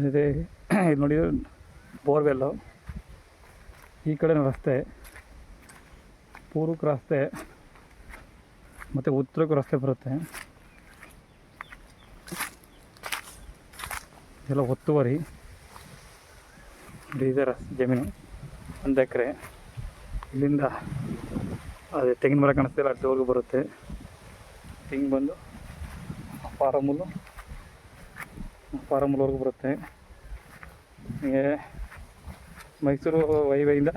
ಇದೆ ಇದು ನೋಡಿ, ಬೋರ್ವೆಲ್ಲು. ಈ ಕಡೆ ರಸ್ತೆ, ಪೂರ್ವಕ್ಕೆ ರಸ್ತೆ ಮತ್ತು ಉತ್ತರಕ್ಕೂ ರಸ್ತೆ ಬರುತ್ತೆ. ಎಲ್ಲ ಒತ್ತುವರಿ. ಇದೆ ಜಮೀನು 1 ಎಕರೆ. ಇಲ್ಲಿಂದ ಅದೇ ತೆಂಗಿನ ಮರ ಕಾಣಿಸ್ತಿಲ್ಲ, ಅಲ್ಲಿವರೆಗೂ ಬರುತ್ತೆ. ಹಿಂಗೆ ಬಂದು ಫಾರಮುಲ್ವರೆಗೂ ಬರುತ್ತೆ. ಹೀಗೆ ಮೈಸೂರು ಹೈವೇಯಿಂದ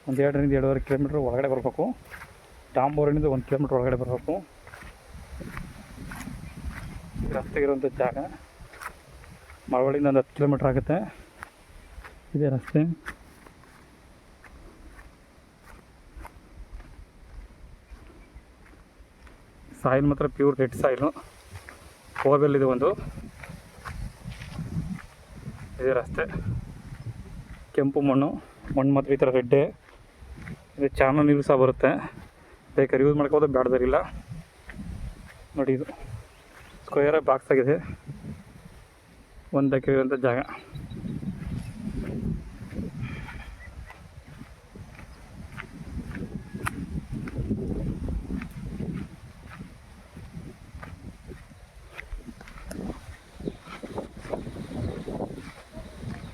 ಒಂದು 2ರಿಂದ 2.5 ಕಿಲೋಮೀಟ್ರ್ ಒಳಗಡೆ ಬರಬೇಕು. ಡಾಂಬೋರಿನಿಂದ 1 ಕಿಲೋಮೀಟ್ರ್ ಒಳಗಡೆ ಬರಬೇಕು. ರಸ್ತೆಗಿರುವಂಥ ಜಾಗ ಮಳವಳ್ಳಿಯಿಂದ ಒಂದು 10 ಕಿಲೋಮೀಟ್ರ್ ಆಗುತ್ತೆ. ಇದೇ ರಸ್ತೆ. ಸಾಯಿಲ್ ಮಾತ್ರ ಪ್ಯೂರ್ ರೆಡ್ ಸಾಯಿಲು. ಬೋರ್ವೆಲ್ ಇದೆ ಒಂದು. ಇದೇ ರಸ್ತೆ. ಕೆಂಪು ಮಣ್ಣು ಮಾತ್ರ ಈ ಥರ ರೆಡ್ಡೆ. ಇದು ಚಾನಲ್ ನೀರು ಸಹ ಬರುತ್ತೆ. ಬೇಕಾದ್ರೆ ಯೂಸ್ ಮಾಡ್ಕೋಬೋದು, ಬೇಡದರಿಲ್ಲ. ನೋಡಿ, ಇದು ಸ್ಕ್ವೇರ್ ಬಾಕ್ಸ್ ಆಗಿದೆ. 1 ಎಕರೆ ಇರೋಂಥ ಜಾಗ.